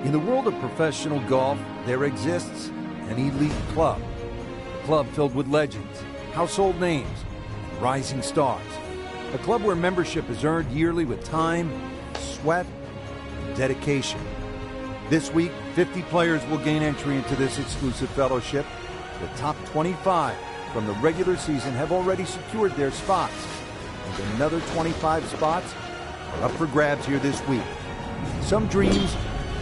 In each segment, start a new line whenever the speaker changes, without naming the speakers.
In the world of professional golf, there exists an elite club. A club filled with legends, household names, and rising stars. A club where membership is earned yearly with time, sweat, and dedication. This week, 50 players will gain entry into this exclusive fellowship. The top 25 from the regular season have already secured their spots, and another 25 spots are up for grabs here this week. Some dreams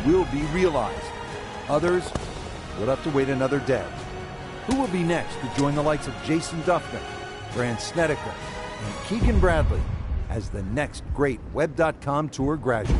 will be realized. Others will have to wait another day. Who will be next to join the likes of Jason Duffner, Grant Snedeker, and Keegan Bradley as the next great Web.com Tour graduate?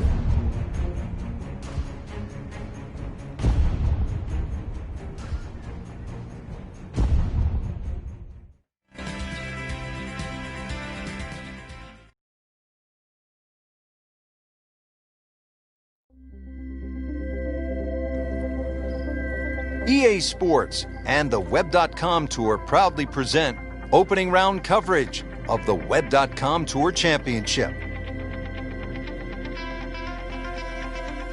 EA Sports and the Web.com Tour proudly present opening round coverage of the Web.com Tour Championship.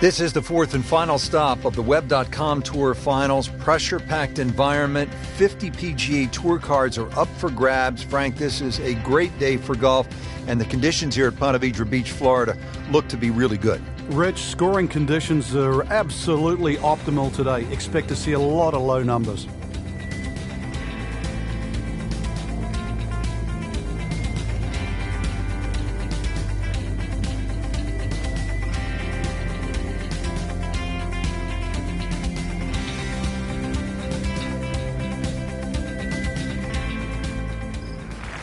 This is the fourth and final stop of the Web.com Tour Finals. Pressure-packed environment. 50 PGA Tour cards are up for grabs. Frank, this is a great day for golf, and the conditions here at Ponte Vedra Beach, Florida, look to be really good.
Rich, scoring conditions are absolutely optimal today. Expect to see a lot of low numbers.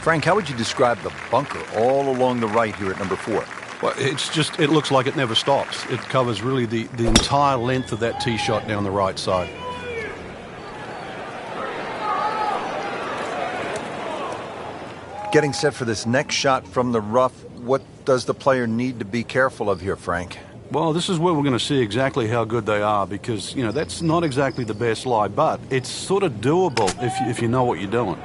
Frank, how would you describe the bunker all along the right here at number 4?
Well, it looks like it never stops. It covers really the entire length of that tee shot down the right side.
Getting set for this next shot from the rough, what does the player need to be careful of here, Frank?
Well, this is where we're going to see exactly how good they are, because, you know, that's not exactly the best lie, but it's sort of doable if you know what you're doing.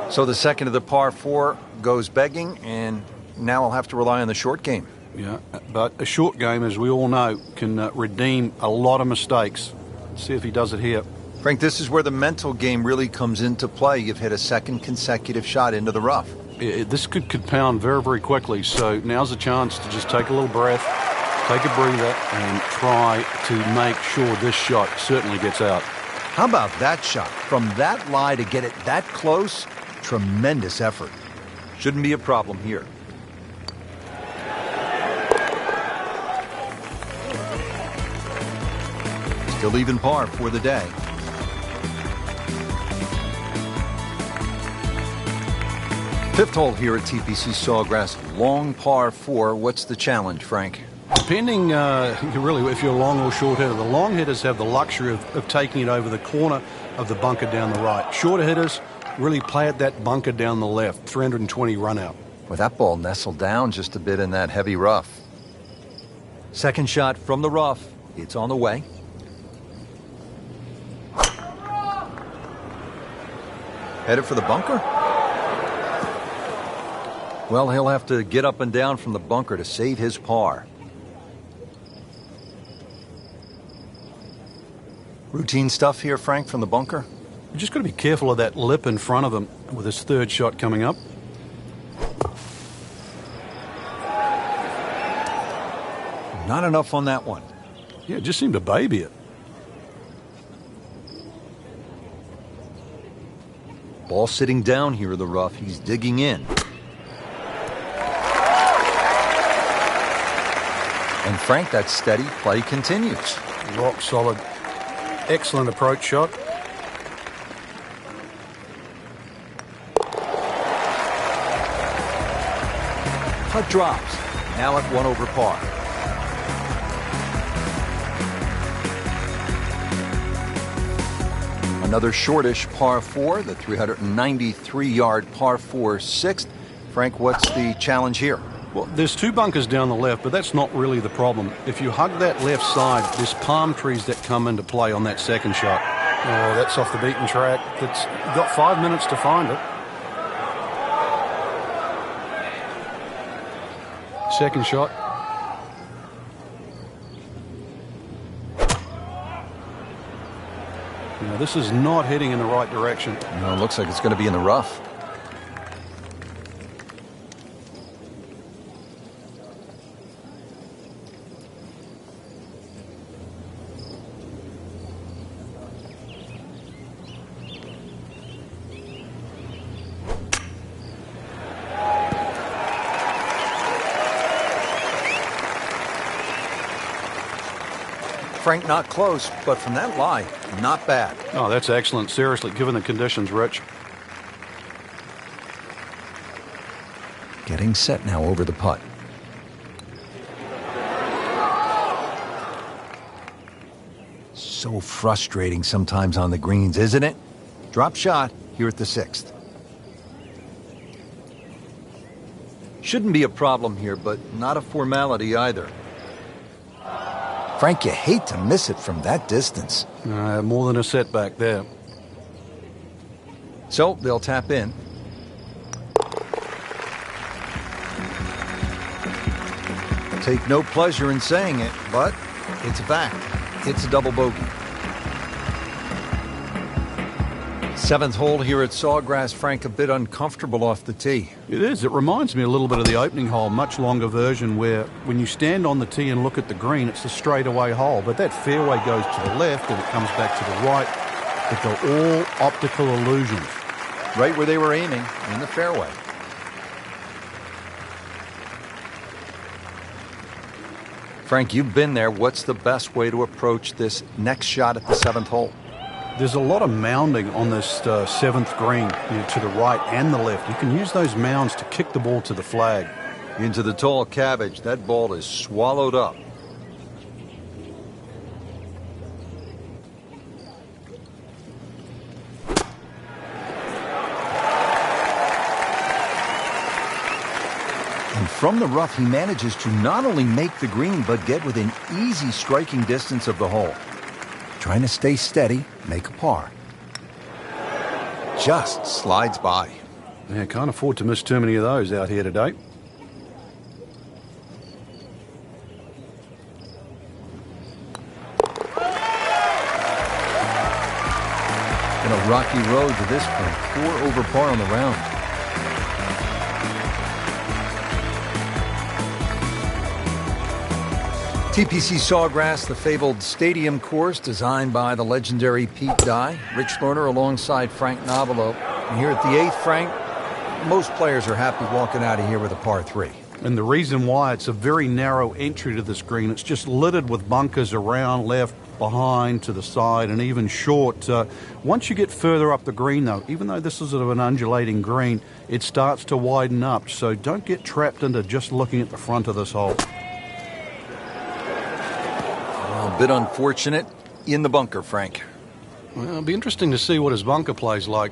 So the second of the par 4 goes begging, and now I'll have to rely on the short game.
Yeah, but a short game, as we all know, can redeem a lot of mistakes. Let's see if he does it here.
Frank, this is where the mental game really comes into play. You've hit a second consecutive shot into the rough.
This could compound very, very quickly, so now's a chance to just take a little breath, take a breather, and try to make sure this shot certainly gets out.
How about that shot? From that lie to get it that close, tremendous effort. Shouldn't be a problem here. Still even par for the day. Fifth hole here at TPC Sawgrass, long par 4. What's the challenge, Frank?
Depending, really, if you're long or short hitter. The long hitters have the luxury of taking it over the corner of the bunker down the right. Shorter hitters really play at that bunker down the left, 320 run out.
Well, that ball nestled down just a bit in that heavy rough. Second shot from the rough. It's on the way. Headed for the bunker? Well, he'll have to get up and down from the bunker to save his par. Routine stuff here, Frank, from the bunker?
You just got to be careful of that lip in front of him with his third shot coming up.
Not enough on that one.
Yeah, it just seemed to baby it.
Ball sitting down here in the rough. He's digging in. And Frank, that steady play continues.
Rock solid. Excellent approach shot.
Putt drops. Now at 1 over par. Another shortish par 4, the 393-yard par 4 sixth. Frank, what's the challenge here?
Well, there's 2 bunkers down the left, but that's not really the problem. If you hug that left side, there's palm trees that come into play on that second shot. Oh, that's off the beaten track. You've got 5 minutes to find it. second shot. Now, this is not heading in the right direction.
No, it looks like it's going to be in the rough. Frank not close, but from that lie, not bad.
Oh, that's excellent. Seriously, given the conditions, Rich.
Getting set now over the putt. So frustrating sometimes on the greens, isn't it? Drop shot here at the 6th. Shouldn't be a problem here, but not a formality either. Frank, you hate to miss it from that distance.
More than a setback there.
So they'll tap in. Take no pleasure in saying it, but it's a fact. It's a double bogey. 7th hole here at Sawgrass. Frank a bit uncomfortable off the tee.
It is. It reminds me a little bit of the opening hole, much longer version, where when you stand on the tee and look at the green, it's a straightaway hole. But that fairway goes to the left and it comes back to the right. But they're all optical illusions.
Right where they were aiming, in the fairway. Frank, you've been there. What's the best way to approach this next shot at the 7th hole?
There's a lot of mounding on this 7th green, to the right and the left. You can use those mounds to kick the ball to the flag.
Into the tall cabbage. That ball is swallowed up. And from the rough, he manages to not only make the green, but get within easy striking distance of the hole. Trying to stay steady, make a par. Just slides by.
Yeah, can't afford to miss too many of those out here today.
Been a rocky road to this point. 4 over par on the round. TPC Sawgrass, the fabled stadium course designed by the legendary Pete Dye. Rich Lerner alongside Frank Novello. And here at the 8th, Frank, most players are happy walking out of here with a par 3.
And the reason why, it's a very narrow entry to this green. It's just littered with bunkers around, left, behind, to the side, and even short. Once you get further up the green, though, even though this is sort of an undulating green, it starts to widen up. So don't get trapped into just looking at the front of this hole.
A bit unfortunate in the bunker, Frank.
Well, it'll be interesting to see what his bunker plays like.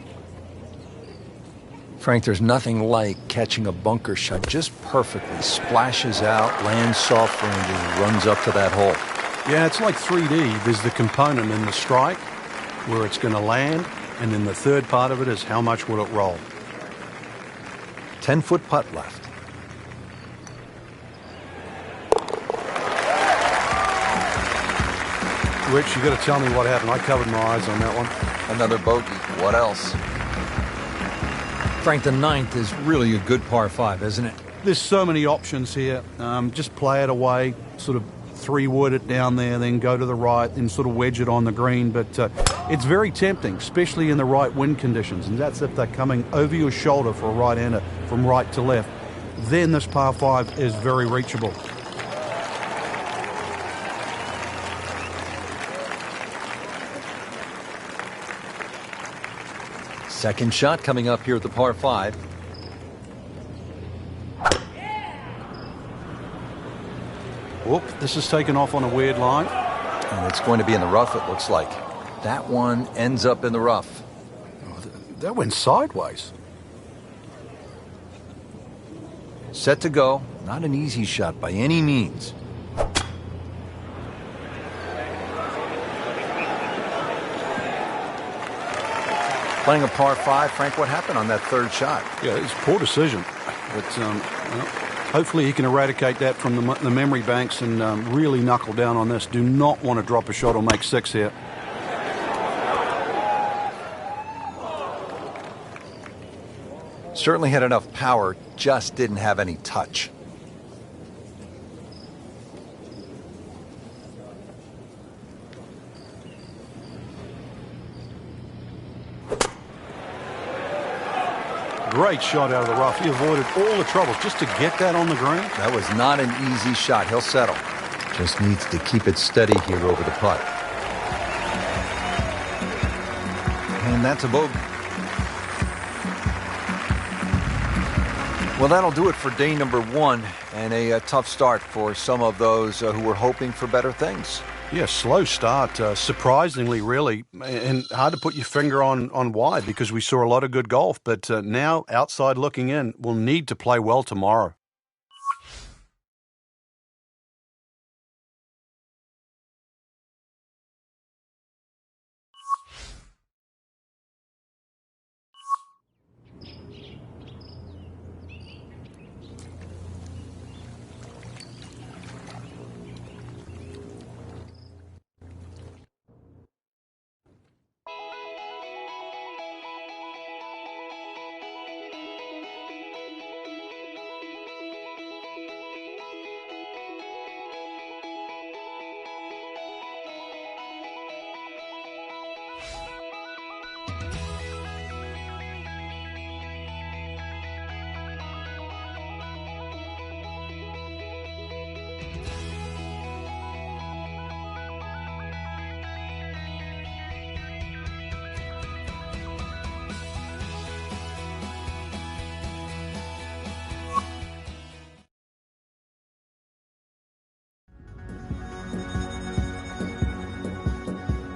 Frank, there's nothing like catching a bunker shot just perfectly. Splashes out, lands soft landing, runs up to that hole.
Yeah, it's like 3D. There's the component in the strike where it's going to land, and then the third part of it is how much will it roll.
10-foot putt left.
Rich, you got to tell me what happened. I covered my eyes on that one.
Another bogey. What else? Frank, the 9th is really a good par 5, isn't it?
There's so many options here. Just play it away, sort of 3-wood it down there, then go to the right, then sort of wedge it on the green. But it's very tempting, especially in the right wind conditions. And that's if they're coming over your shoulder for a right-hander from right to left. Then this par 5 is very reachable.
Second shot coming up here at the par 5.
Whoop, this is taken off on a weird line.
And it's going to be in the rough, it looks like. That one ends up in the rough.
Oh, that went sideways.
Set to go. Not an easy shot by any means. Playing a par 5, Frank, what happened on that third shot?
Yeah, it's a poor decision. But well, Hopefully he can eradicate that from the memory banks and really knuckle down on this. Do not want to drop a shot or make 6 here.
Certainly had enough power, just didn't have any touch.
Great shot out of the rough. He avoided all the troubles just to get that on the green.
That was not an easy shot. He'll settle. Just needs to keep it steady here over the putt. And that's a bogey. Well, that'll do it for day number 1, and a tough start for some of those who were hoping for better things.
Yeah, slow start, surprisingly, really, and hard to put your finger on why, because we saw a lot of good golf, but now, outside looking in, we'll need to play well tomorrow.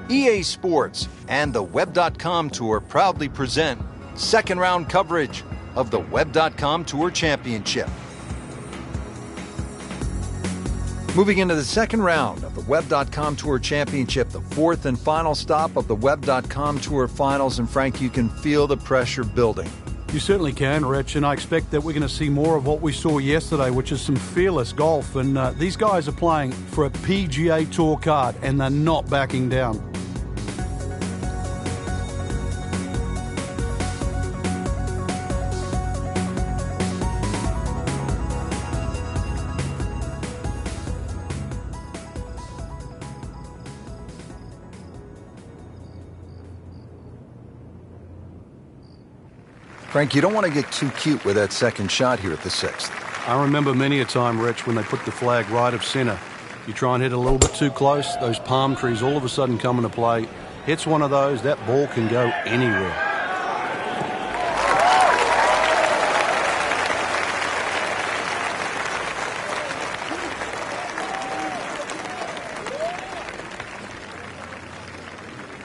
EA Sports and the Web.com Tour proudly present second round coverage of the Web.com Tour Championship. Moving into the second round of the Web.com Tour Championship, the fourth and final stop of the Web.com Tour Finals. And Frank, you can feel the pressure building.
You certainly can, Rich, and I expect that we're going to see more of what we saw yesterday, which is some fearless golf. And these guys are playing for a PGA Tour card, and they're not backing down.
Frank, you don't want to get too cute with that second shot here at the 6th.
I remember many a time, Rich, when they put the flag right of center. You try and hit a little bit too close, those palm trees all of a sudden come into play. Hits one of those, that ball can go anywhere.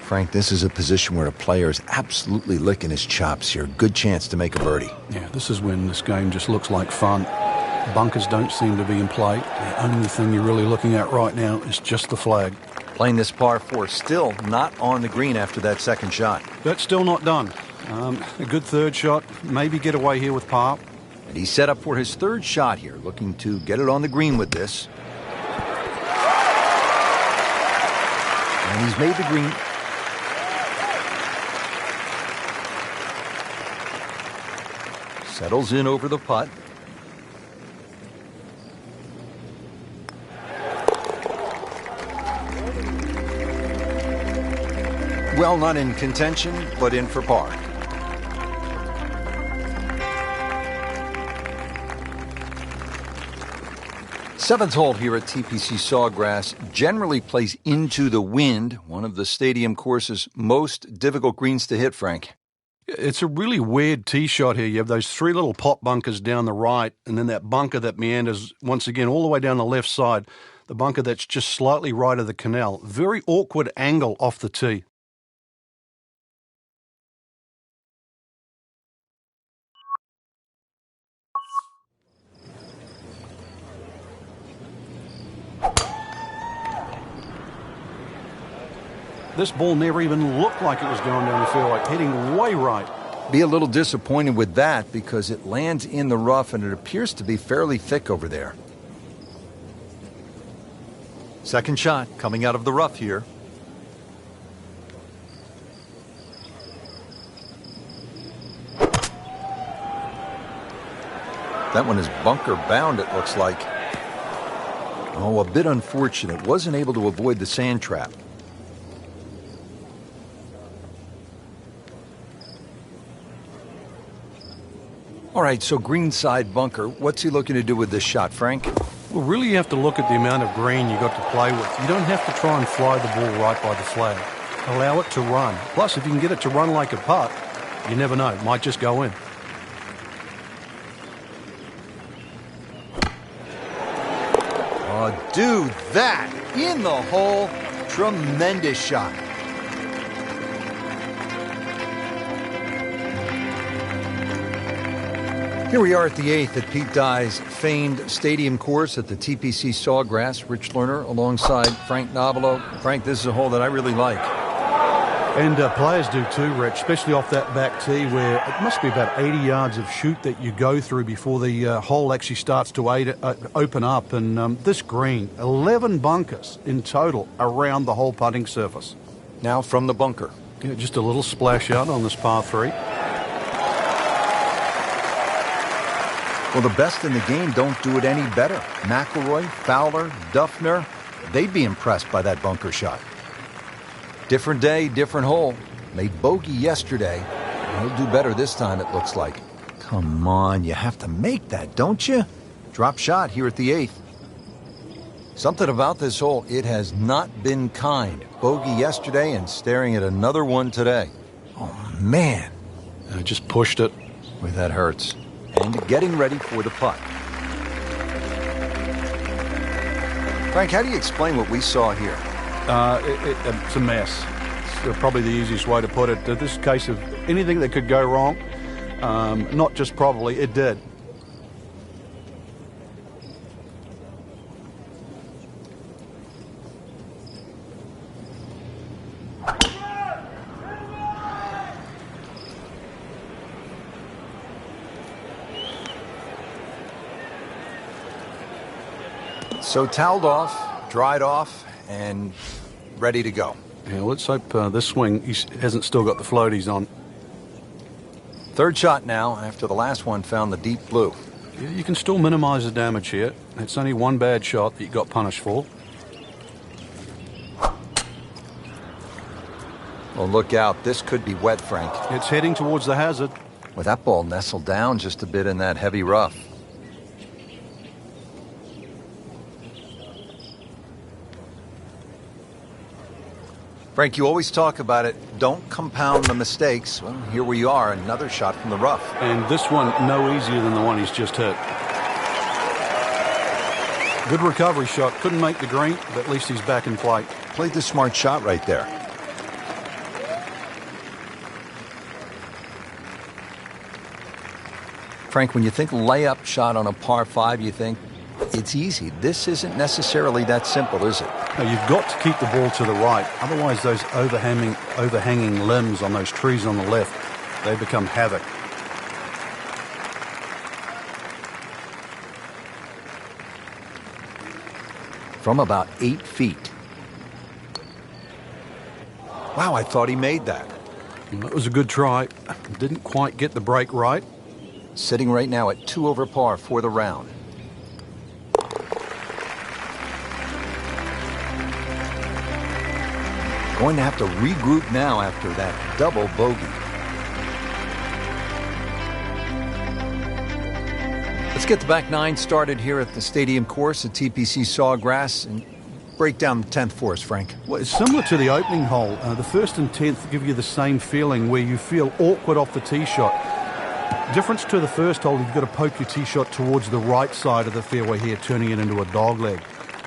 Frank, this is a position where a player is absolutely licking his chops here. Good chance to make a birdie.
Yeah, this is when this game just looks like fun. Bunkers don't seem to be in play. The only thing you're really looking at right now is just the flag.
Playing this par 4, still not on the green after that second shot.
That's still not done. A good third shot, maybe get away here with par.
And he's set up for his third shot here, looking to get it on the green with this. And he's made the green. Settles in over the putt. Well, not in contention, but in for par. Seventh hole here at TPC Sawgrass generally plays into the wind, one of the stadium course's most difficult greens to hit, Frank.
It's a really weird tee shot here. You have those 3 little pop bunkers down the right, and then that bunker that meanders once again all the way down the left side. The bunker that's just slightly right of the canal. Very awkward angle off the tee. This ball never even looked like it was going down the fairway, heading way right.
Be a little disappointed with that because it lands in the rough and it appears to be fairly thick over there.
Second shot coming out of the rough here.
That one is bunker bound, it looks like. Oh, a bit unfortunate. Wasn't able to avoid the sand trap. All right, so greenside bunker. What's he looking to do with this shot, Frank?
Well, really you have to look at the amount of green you got to play with. You don't have to try and fly the ball right by the flag. Allow it to run. Plus, if you can get it to run like a putt, you never know. It might just go in.
Oh, dude, that in the hole. Tremendous shot. Here we are at the 8th at Pete Dye's famed stadium course at the TPC Sawgrass. Rich Lerner alongside Frank Nobilo. Frank, this is a hole that I really like.
And players do too, Rich, especially off that back tee where it must be about 80 yards of shoot that you go through before the hole actually starts to open up. And this green, 11 bunkers in total around the whole putting surface.
Now from the bunker.
Yeah, just a little splash out on this par 3.
Well, the best in the game don't do it any better. MclLoroy, Fowler, Duffner, they'd be impressed by that bunker shot. Different day, different hole. Made bogey yesterday. He'll do better this time, it looks like. Come on, you have to make that, don't you? Drop shot here at the 8th. Something about this hole, it has not been kind. Bogey yesterday and staring at another one today. Oh, man.
I just pushed it.
Boy, that hurts. And getting ready for the putt. Frank, how do you explain what we saw here?
It's a mess. It's probably the easiest way to put it. In this case of anything that could go wrong, not just probably, it did.
So toweled off, dried off, and ready to go.
Yeah, let's hope this swing he hasn't still got the floaties on.
Third shot now after the last one found the deep blue.
Yeah, you can still minimize the damage here. It's only one bad shot that you got punished for.
Well, look out. This could be wet, Frank.
It's heading towards the hazard.
With that ball nestled down just a bit in that heavy rough. Frank, you always talk about it. Don't compound the mistakes. Well, here we are, another shot from the rough.
And this one no easier than the one he's just hit. Good recovery shot. Couldn't make the green, but at least he's back in play.
Played the smart shot right there. Frank, when you think layup shot on a par 5, you think it's easy. This isn't necessarily that simple, is it?
No, you've got to keep the ball to the right. Otherwise, those overhanging limbs on those trees on the left, they become havoc.
From about 8 feet. Wow, I thought he made that.
That was a good try. Didn't quite get the break right.
Sitting right now at 2 over par for the round. Going to have to regroup now after that double bogey. Let's get the back 9 started here at the stadium course at TPC Sawgrass and break down the 10th for us, Frank.
Well, it's similar to the opening hole. The first and 10th give you the same feeling where you feel awkward off the tee shot. Difference to the first hole, you've got to poke your tee shot towards the right side of the fairway here, turning it into a dog leg.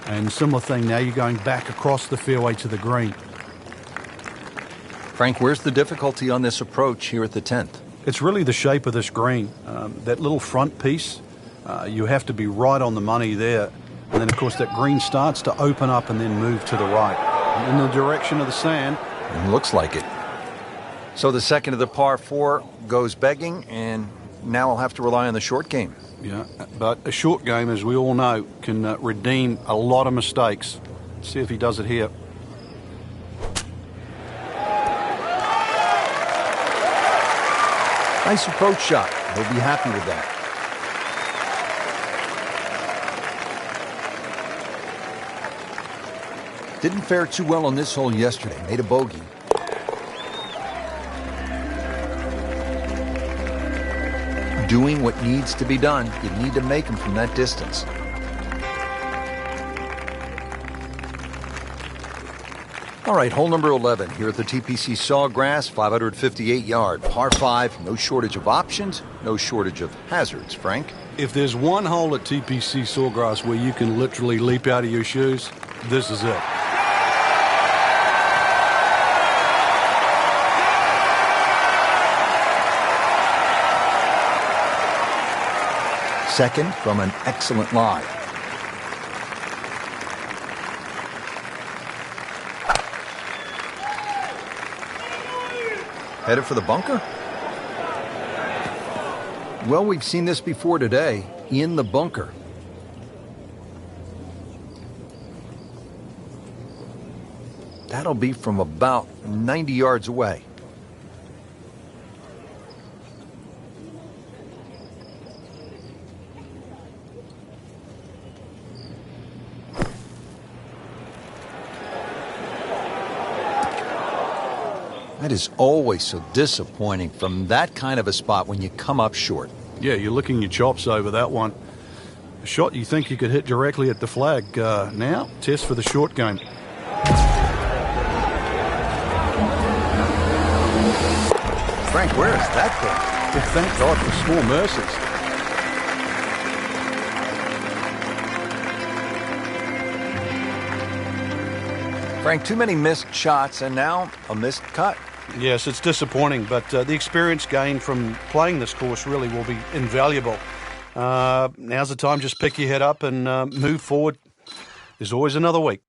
And similar thing, now you're going back across the fairway to the green.
Frank, where's the difficulty on this approach here at the 10th?
It's really the shape of this green. That little front piece, you have to be right on the money there. And then, of course, that green starts to open up and then move to the right. In the direction of the sand.
It looks like it.
So the second of the par 4 goes begging, and now I'll have to rely on the short game.
Yeah, but a short game, as we all know, can redeem a lot of mistakes. Let's see if he does it here.
Nice approach shot. He'll be happy with that. Didn't fare too well on this hole yesterday. Made a bogey. Doing what needs to be done. You need to make them from that distance. All right, hole number 11 here at the TPC Sawgrass, 558 yard, par 5, no shortage of options, no shortage of hazards, Frank.
If there's one hole at TPC Sawgrass where you can literally leap out of your shoes, this is it.
Second from an excellent lie. Headed for the bunker? Well, we've seen this before today, in the bunker. That'll be from about 90 yards away. That is always so disappointing from that kind of a spot when you come up short.
Yeah, you're licking your chops over that one. A shot you think you could hit directly at the flag. Now, test for the short game.
Frank, where is that thing?
Well, thank God for small mercies.
Frank, too many missed shots and now a missed cut.
Yes, it's disappointing, but the experience gained from playing this course really will be invaluable. Now's the time, just pick your head up and move forward. There's always another week.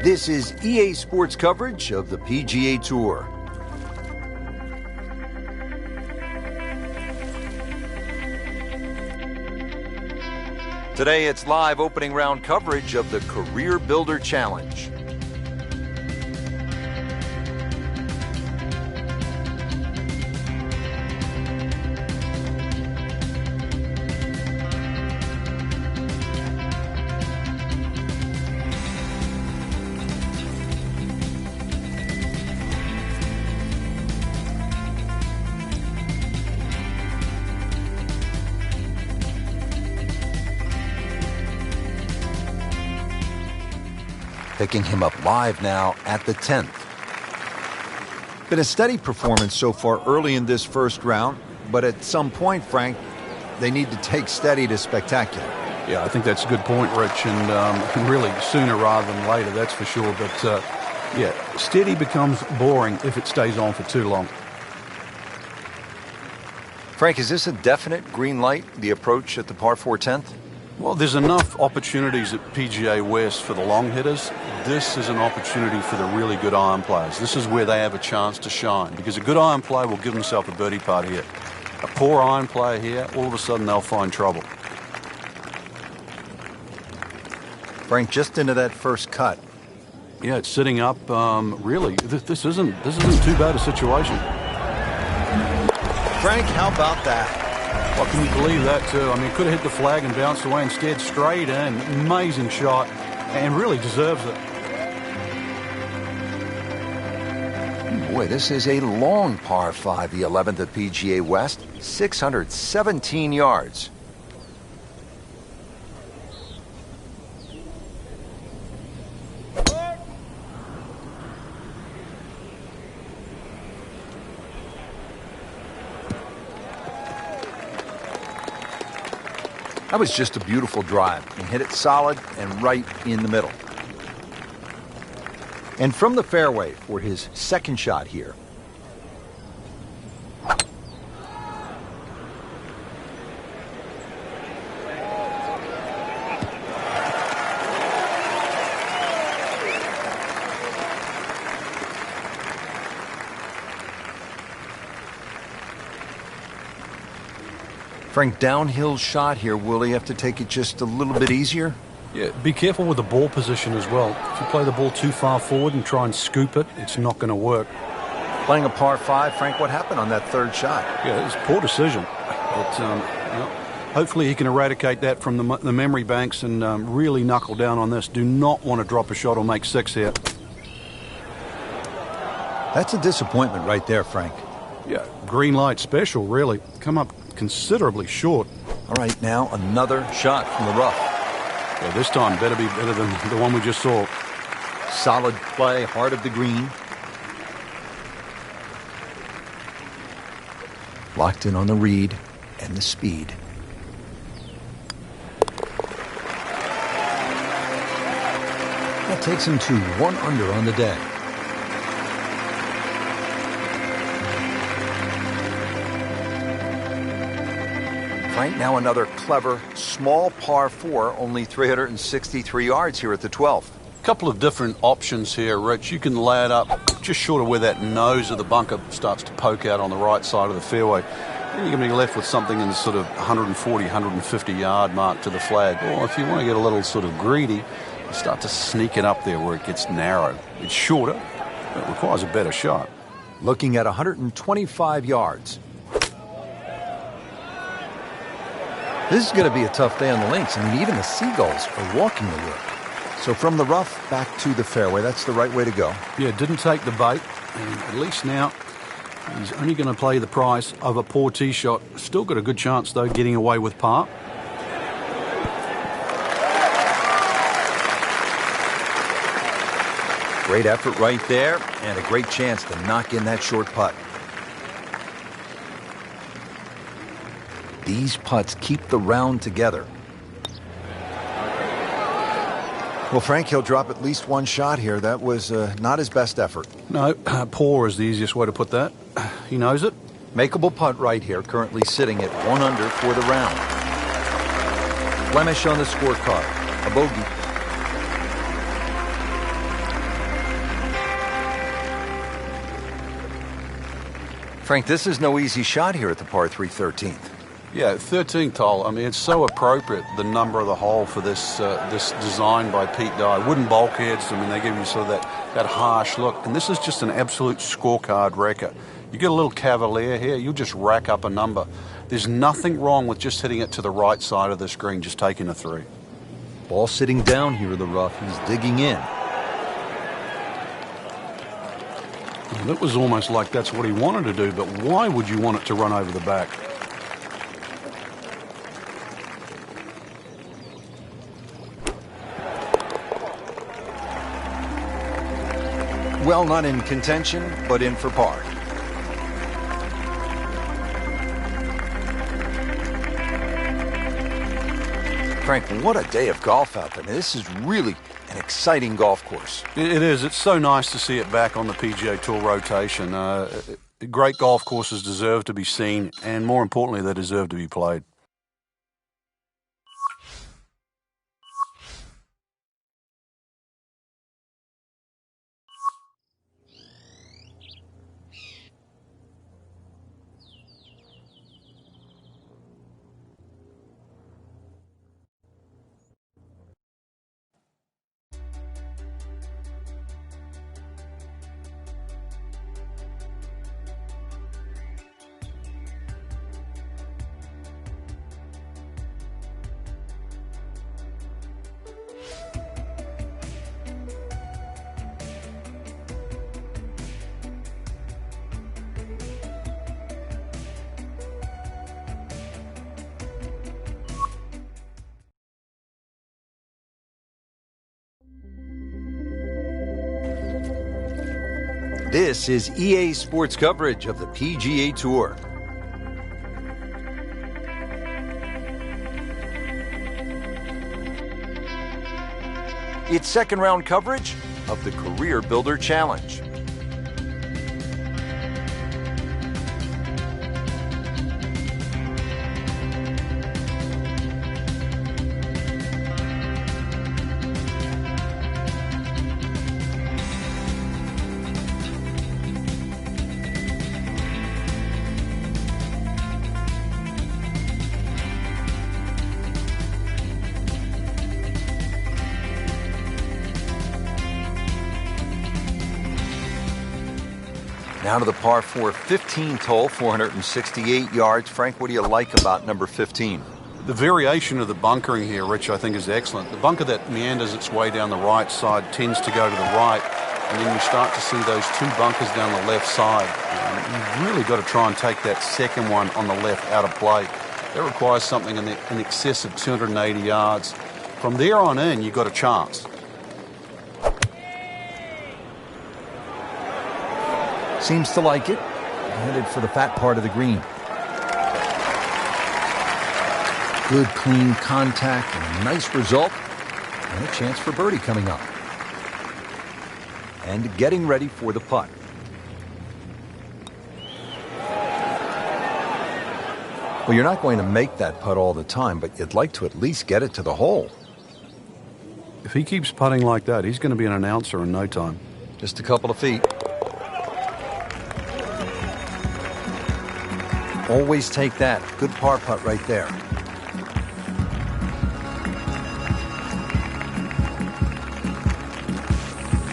This is EA Sports coverage of the PGA Tour. Today it's live opening round coverage of the Career Builder Challenge. Picking him up live now at the 10th. Been a steady performance so far early in this first round, but at some point, Frank, they need to take steady to spectacular.
Yeah, I think that's a good point, Rich, and really sooner rather than later, that's for sure. But, yeah, steady becomes boring if it stays on for too long.
Frank, is this a definite green light, the approach at the par 4 10th?
Well, there's enough opportunities at PGA West for the long hitters. This is an opportunity for the really good iron players. This is where they have a chance to shine, because a good iron player will give himself a birdie putt here. A poor iron player here, all of a sudden they'll find trouble.
Frank, just into that first cut.
Yeah, it's sitting up. Really, this isn't too bad a situation.
Frank, how about that?
Well, can you believe that too? I mean, could have hit the flag and bounced away. Instead, straight in. Amazing shot, and really deserves it.
Boy, this is a long par 5, the 11th at PGA West, 617 yards. That was just a beautiful drive. He hit it solid and right in the middle. And from the fairway for his second shot here. Frank, downhill shot here. Will he have to take it just a little bit easier?
Yeah, be careful with the ball position as well. If you play the ball too far forward and try and scoop it, it's not going to work.
Playing a par 5, Frank, what happened on that third shot?
Yeah, it's a poor decision. But hopefully he can eradicate that from the memory banks and really knuckle down on this. Do not want to drop a shot or make 6 here.
That's a disappointment right there, Frank.
Yeah, green light special, really. Come up considerably short.
All right, now another shot from the rough.
Yeah, this time better be better than the one we just saw.
Solid play, heart of the green.
Locked in on the read and the speed. That takes him to 1 under on the day.
Frank, now another clever, small par 4, only 363 yards here at the 12th.
A couple of different options here, Rich. You can lay it up just short of where that nose of the bunker starts to poke out on the right side of the fairway. Then you're going to be left with something in the sort of 140, 150 yard mark to the flag. Or if you want to get a little sort of greedy, you start to sneak it up there where it gets narrow. It's shorter, but it requires a better shot.
Looking at 125 yards. This is going to be a tough day on the links. I mean, even the seagulls are walking the wood. So from the rough back to the fairway, that's the right way to go.
Yeah, didn't take the bait. And at least now he's only going to play the price of a poor tee shot. Still got a good chance, though, getting away with par.
Great effort right there, and a great chance to knock in that short putt. These putts keep the round together. Well, Frank, he'll drop at least one shot here. That was not his best effort.
No, poor is the easiest way to put that. He knows it.
Makeable putt right here, currently sitting at 1 under for the round. Blemish on the scorecard.
A bogey. Frank, this is no easy shot here at the par 3 13th.
Yeah, 13th hole. I mean, it's so appropriate, the number of the hole for this this design by Pete Dye. Wooden bulkheads, I mean, they give you sort of that harsh look. And this is just an absolute scorecard wrecker. You get a little cavalier here, you'll just rack up a number. There's nothing wrong with just hitting it to the right side of the screen, just taking a 3.
Ball sitting down here in the rough. He's digging in.
And it was almost like that's what he wanted to do, but why would you want it to run over the back?
Well, not in contention, but in for par. Frank, what a day of golf out there. This is really an exciting golf course.
It is. It's so nice to see it back on the PGA Tour rotation. Great golf courses deserve to be seen, and more importantly, they deserve to be played.
This is EA Sports coverage of the PGA Tour. It's second round coverage of the Career Builder Challenge. Now to the par 4 15th hole, 468 yards. Frank, what do you like about number 15?
The variation of the bunkering here, Rich, I think is excellent. The bunker that meanders its way down the right side tends to go to the right, and then you start to see those 2 bunkers down the left side. You've really got to try and take that second one on the left out of play. That requires something in excess of 280 yards. From there on in, you've got a chance.
Seems to like it. Headed for the fat part of the green. Good, clean contact and a nice result. And a chance for birdie coming up. And getting ready for the putt.
Well, you're not going to make that putt all the time, but you'd like to at least get it to the hole.
If he keeps putting like that, he's going to be an announcer in no time.
Just a couple of feet.
Always take that. Good par putt right there.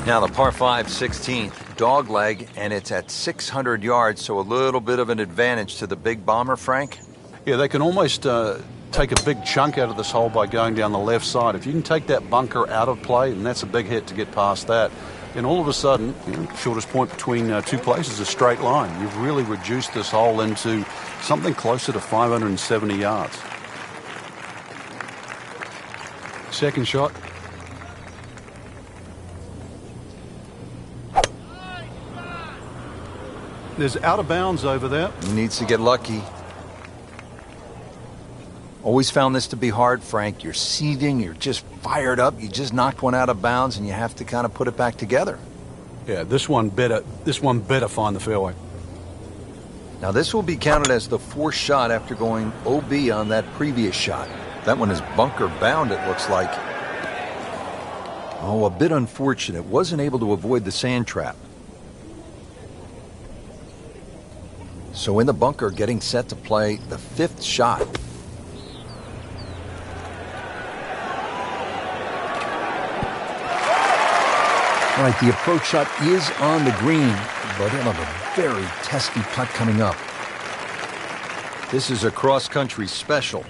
Now the par 5 16th, dog leg, and it's at 600 yards, so a little bit of an advantage to the big bomber, Frank.
Yeah, they can almost take a big chunk out of this hole by going down the left side. If you can take that bunker out of play, and that's a big hit to get past that, and all of a sudden, shortest point between 2 places is a straight line. You've really reduced this hole into something closer to 570 yards. Second shot. There's out of bounds over there.
He needs to get lucky. Always found this to be hard, Frank. You're seething, you're just fired up. You just knocked one out of bounds, and you have to kind of put it back together.
Yeah, this one better find the fairway.
Now this will be counted as the 4th shot after going OB on that previous shot. That one is bunker bound, it looks like. Oh, a bit unfortunate. Wasn't able to avoid the sand trap. So in the bunker, getting set to play the 5th shot. All right, the approach shot is on the green, but he'll have a very testy putt coming up. This is a cross-country special.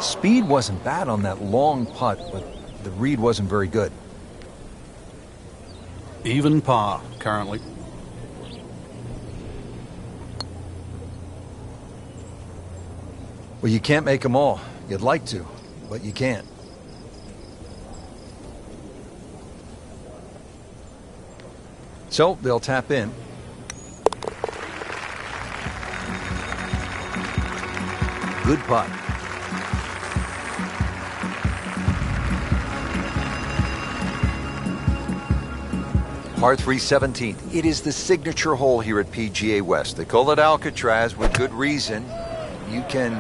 Speed wasn't bad on that long putt, but the read wasn't very good.
Even par currently.
Well, you can't make them all. You'd like to, but you can't. So they'll tap in. Good putt. Par 3 17th. It is the signature hole here at PGA West. They call it Alcatraz with good reason. You can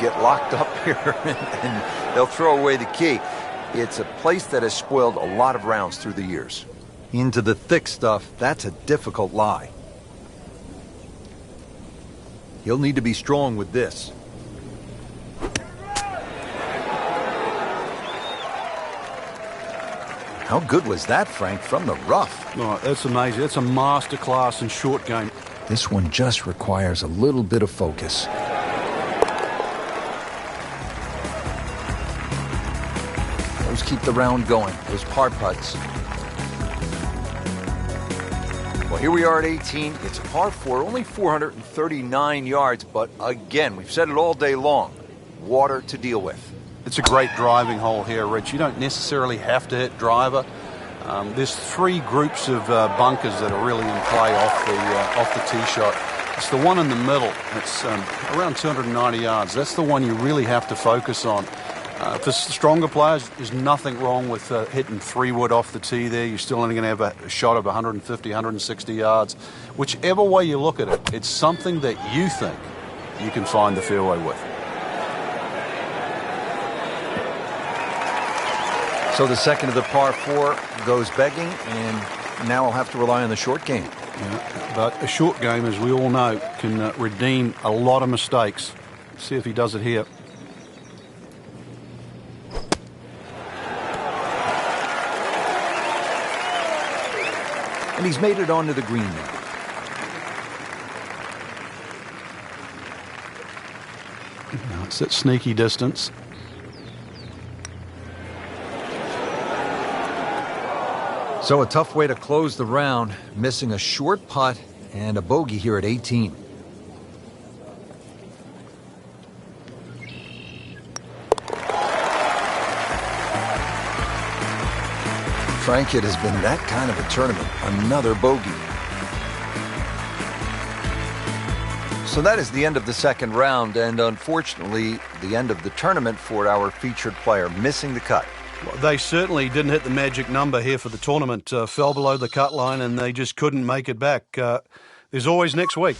get locked up here and they'll throw away the key. It's a place that has spoiled a lot of rounds through the years. Into the thick stuff, that's a difficult lie. He'll need to be strong with this. How good was that, Frank, from the rough?
Oh, that's amazing. That's a masterclass in short game.
This one just requires a little bit of focus. Those keep the round going, those par putts. Well, here we are at 18. It's a par 4, only 439 yards, but again, we've said it all day long, water to deal with.
It's a great driving hole here, Rich. You don't necessarily have to hit driver. There's 3 groups of bunkers that are really in play off the tee shot. It's the one in the middle. It's around 290 yards. That's the one you really have to focus on. For stronger players, there's nothing wrong with hitting 3-wood off the tee there. You're still only going to have a shot of 150, 160 yards. Whichever way you look at it, it's something that you think you can find the fairway with.
So the second of the par 4 goes begging, and now I'll have to rely on the short game.
Yeah, but a short game, as we all know, can redeem a lot of mistakes. Let's see if he does it here.
And he's made it onto the green now.
Now it's at sneaky distance.
So a tough way to close the round, missing a short putt and a bogey here at 18. Frank, it has been that kind of a tournament. Another bogey. So that is the end of the second round, and unfortunately, the end of the tournament for our featured player, missing the cut.
Well, they certainly didn't hit the magic number here for the tournament. Fell below the cut line, and they just couldn't make it back. There's always next week.